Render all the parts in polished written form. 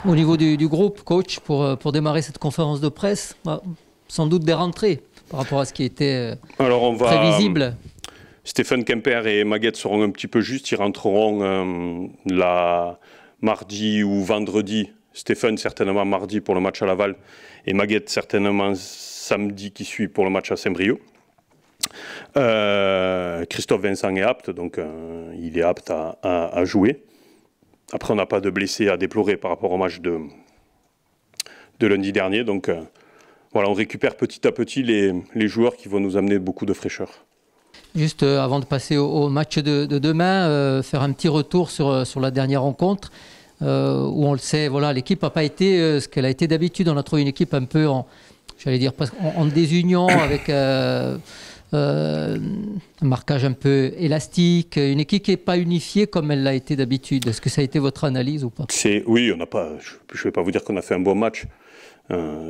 Au niveau du groupe, coach, pour démarrer cette conférence de presse, sans doute des rentrées par rapport à ce qui était prévisible. Stéphane Quimper et Maguette seront un petit peu justes. Ils rentreront mardi ou vendredi. Stéphane certainement mardi pour le match à Laval et Maguette certainement samedi qui suit pour le match à Saint-Brieuc. Christophe Vincent est apte, donc il est apte à jouer. Après, on n'a pas de blessés à déplorer par rapport au match de lundi dernier. Donc voilà, on récupère petit à petit les joueurs qui vont nous amener beaucoup de fraîcheur. Juste avant de passer au match de demain, faire un petit retour sur la dernière rencontre, où on le sait, voilà, l'équipe n'a pas été ce qu'elle a été d'habitude. On a trouvé une équipe un peu en désunion, avec un marquage un peu élastique, une équipe qui n'est pas unifiée comme elle l'a été d'habitude. Est-ce que ça a été votre analyse ou pas? Oui, on n'a pas. Je ne vais pas vous dire qu'on a fait un bon match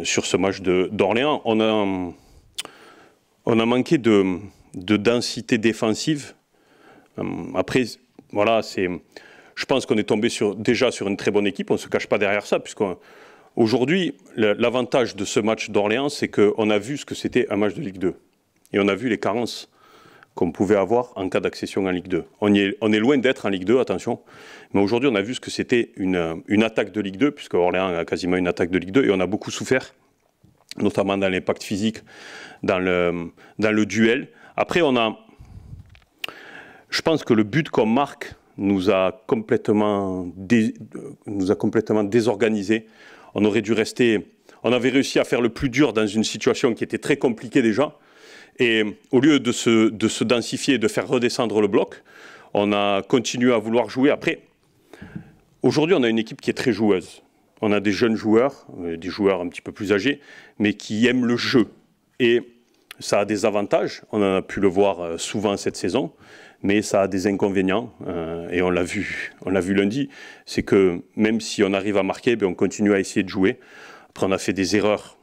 sur ce match d'Orléans. On a manqué de densité défensive. Après, voilà, je pense qu'on est tombé déjà sur une très bonne équipe. On ne se cache pas derrière ça, puisqu'aujourd'hui, l'avantage de ce match d'Orléans, c'est qu'on a vu ce que c'était un match de Ligue 2. Et on a vu les carences qu'on pouvait avoir en cas d'accession en Ligue 2. On est loin d'être en Ligue 2, attention. Mais aujourd'hui, on a vu ce que c'était une attaque de Ligue 2, puisque Orléans a quasiment une attaque de Ligue 2, et on a beaucoup souffert, notamment dans l'impact physique, dans le duel. Après, je pense que le but qu'on marque nous a complètement désorganisés. On aurait dû rester. On avait réussi à faire le plus dur dans une situation qui était très compliquée déjà. Et au lieu de se densifier, de faire redescendre le bloc, on a continué à vouloir jouer. Après, aujourd'hui, on a une équipe qui est très joueuse. On a des jeunes joueurs, des joueurs un petit peu plus âgés, mais qui aiment le jeu. Et ça a des avantages. On en a pu le voir souvent cette saison. Mais ça a des inconvénients, et on l'a vu lundi, c'est que même si on arrive à marquer, on continue à essayer de jouer. Après, on a fait des erreurs,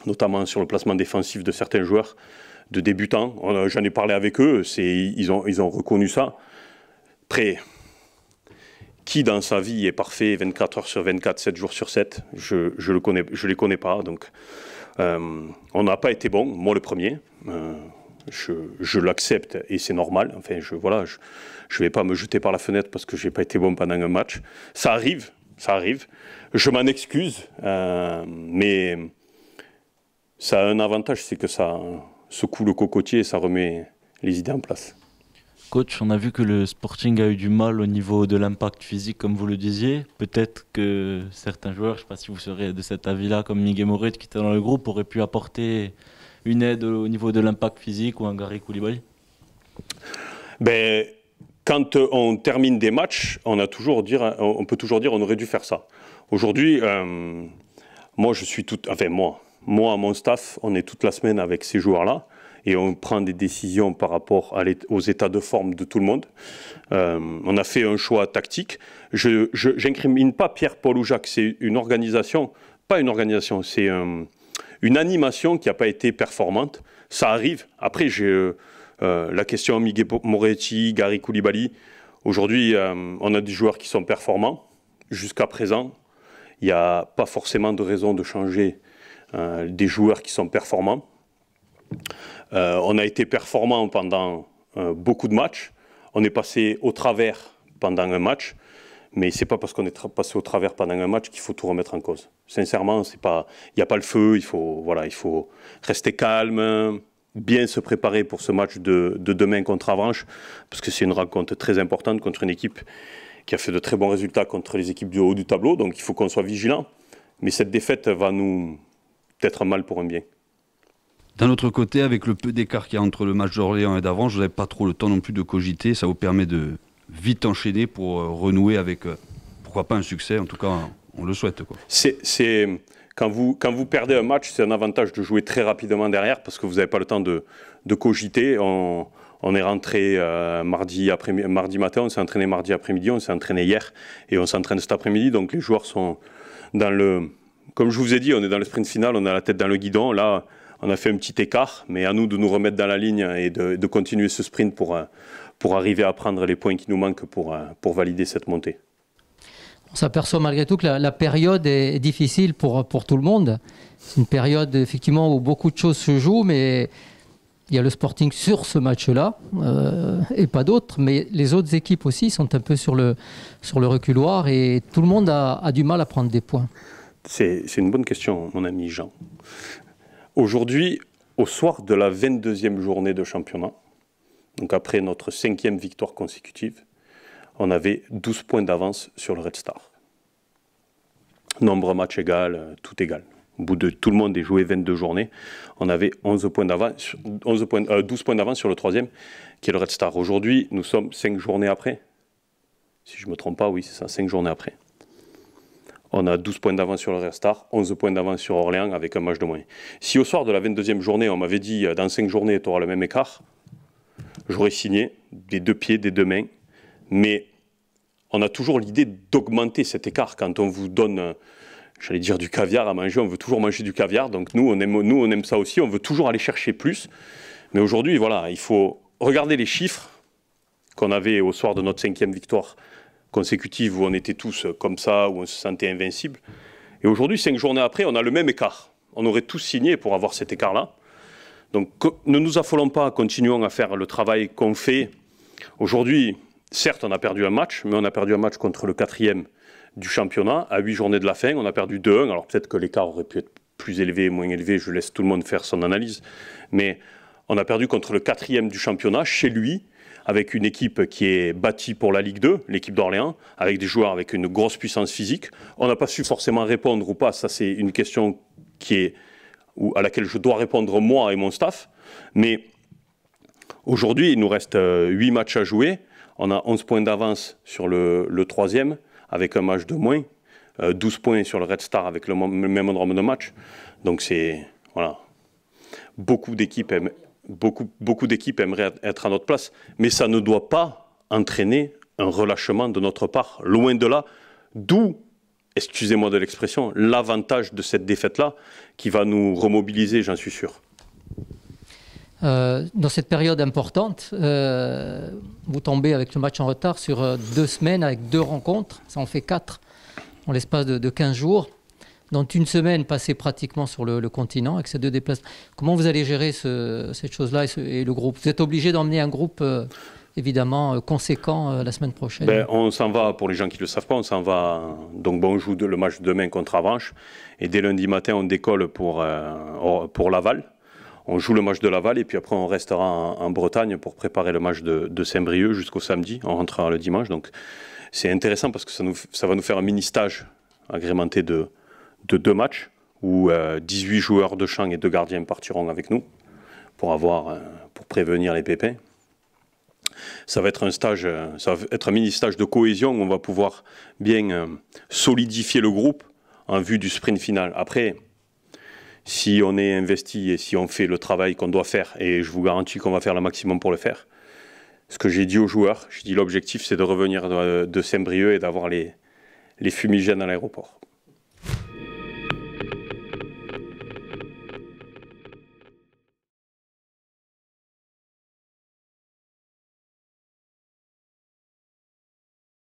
notamment sur le placement défensif de certains joueurs, de débutants. J'en ai parlé avec eux, ils ont reconnu ça. Après, qui dans sa vie est parfait 24 heures sur 24, 7 jours sur 7 je les connais pas. Donc, on n'a pas été bon, moi le premier. Je l'accepte et c'est normal. Enfin, je vais pas me jeter par la fenêtre parce que j'ai pas été bon pendant un match. Ça arrive. Je m'en excuse, mais ça a un avantage, c'est que ça secoue le cocotier et ça remet les idées en place. Coach, on a vu que le Sporting a eu du mal au niveau de l'impact physique, comme vous le disiez. Peut-être que certains joueurs, je ne sais pas si vous serez de cet avis-là, comme Miguel Moret qui était dans le groupe, auraient pu apporter une aide au niveau de l'impact physique, ou un Gary Koulibaly? Quand on termine des matchs, on peut toujours dire on aurait dû faire ça. Aujourd'hui, moi, mon staff, on est toute la semaine avec ces joueurs-là et on prend des décisions par rapport aux états de forme de tout le monde. On a fait un choix tactique. Je n'incrimine pas Pierre-Paul ou Jacques, c'est une organisation, pas une organisation, c'est une animation qui n'a pas été performante. Ça arrive. Après, j'ai la question Miguel Moretti, Gary Koulibaly. Aujourd'hui, on a des joueurs qui sont performants. Jusqu'à présent, il n'y a pas forcément de raison de changer des joueurs qui sont performants. On a été performants pendant beaucoup de matchs. On est passé au travers pendant un match. Mais ce n'est pas parce qu'on est passé au travers pendant un match qu'il faut tout remettre en cause. Sincèrement, il n'y a pas le feu, il faut rester calme, bien se préparer pour ce match de demain contre Avranches, parce que c'est une rencontre très importante contre une équipe qui a fait de très bons résultats contre les équipes du haut du tableau, donc il faut qu'on soit vigilant. Mais cette défaite va nous être un mal pour un bien. D'un autre côté, avec le peu d'écart qu'il y a entre le match d'Orléans et d'Avranches, vous n'avez pas trop le temps non plus de cogiter, ça vous permet de vite enchaîner pour renouer avec, pourquoi pas un succès, en tout cas on le souhaite, quoi. Quand vous perdez un match, c'est un avantage de jouer très rapidement derrière parce que vous n'avez pas le temps de cogiter. On est rentré mardi matin, on s'est entraîné mardi après-midi, on s'est entraîné hier et on s'entraîne cet après-midi. Donc les joueurs sont dans comme je vous ai dit, on est dans le sprint final, on a la tête dans le guidon. Là, on a fait un petit écart, mais à nous de nous remettre dans la ligne et de continuer ce sprint pour arriver à prendre les points qui nous manquent pour valider cette montée. On s'aperçoit malgré tout que la période est difficile pour tout le monde. C'est une période effectivement où beaucoup de choses se jouent, mais il y a le Sporting sur ce match-là et pas d'autres. Mais les autres équipes aussi sont un peu sur le reculoir et tout le monde a du mal à prendre des points. C'est une bonne question, mon ami Jean. Aujourd'hui, au soir de la 22e journée de championnat, donc après notre 5e victoire consécutive, on avait 12 points d'avance sur le Red Star. Nombre match égal, tout égal. Au bout de tout le monde ait joué 22 journées, on avait 12 points d'avance sur le 3e, qui est le Red Star. Aujourd'hui, nous sommes 5 journées après. Si je ne me trompe pas, oui, c'est ça, 5 journées après. On a 12 points d'avance sur le Red Star, 11 points d'avance sur Orléans avec un match de moins. Si au soir de la 22e journée, on m'avait dit dans 5 journées, tu auras le même écart, j'aurais signé des 2 pieds, des 2 mains. Mais on a toujours l'idée d'augmenter cet écart. Quand on vous donne, j'allais dire, du caviar à manger, on veut toujours manger du caviar. Donc nous, on aime ça aussi, on veut toujours aller chercher plus. Mais aujourd'hui, voilà, il faut regarder les chiffres qu'on avait au soir de notre 5e victoire consécutive, où on était tous comme ça, où on se sentait invincible. Et aujourd'hui, 5 journées après, on a le même écart. On aurait tous signé pour avoir cet écart-là. Donc ne nous affolons pas, continuons à faire le travail qu'on fait. Aujourd'hui, certes, on a perdu un match, mais on a perdu un match contre le 4e du championnat, à 8 journées de la fin. On a perdu 2-1, alors peut-être que l'écart aurait pu être plus élevé, moins élevé, je laisse tout le monde faire son analyse. Mais on a perdu contre le 4e du championnat, chez lui, avec une équipe qui est bâtie pour la Ligue 2, l'équipe d'Orléans, avec des joueurs avec une grosse puissance physique. On n'a pas su forcément répondre ou pas, ça c'est une question à laquelle je dois répondre moi et mon staff. Mais aujourd'hui, il nous reste 8 matchs à jouer. On a 11 points d'avance sur le 3e, avec un match de moins. 12 points sur le Red Star avec le même nombre de matchs. Donc c'est... Voilà. Beaucoup d'équipes aimeraient être à notre place. Mais ça ne doit pas entraîner un relâchement de notre part. Loin de là. D'où, excusez-moi de l'expression, l'avantage de cette défaite-là qui va nous remobiliser, j'en suis sûr. Dans cette période importante, vous tombez avec le match en retard sur 2 semaines avec 2 rencontres. Ça en fait 4 en l'espace de 15 jours. Dont une semaine passée pratiquement sur le continent avec ces 2 déplacements. Comment vous allez gérer cette chose-là et le groupe? Vous êtes obligé d'emmener un groupe évidemment conséquent la semaine prochaine. On s'en va, pour les gens qui ne le savent pas, on s'en va. Donc on joue le match demain contre Avranches. Et dès lundi matin, on décolle pour Laval. On joue le match de Laval et puis après on restera en Bretagne pour préparer le match de Saint-Brieuc jusqu'au samedi. On rentrera le dimanche. Donc c'est intéressant parce que ça va nous faire un mini-stage agrémenté de 2 matchs où 18 joueurs de champ et 2 gardiens partiront avec nous pour prévenir les pépins. Ça va être un mini-stage de cohésion où on va pouvoir bien solidifier le groupe en vue du sprint final. Après, si on est investi et si on fait le travail qu'on doit faire, et je vous garantis qu'on va faire le maximum pour le faire, ce que j'ai dit aux joueurs, l'objectif c'est de revenir de Saint-Brieuc et d'avoir les fumigènes à l'aéroport.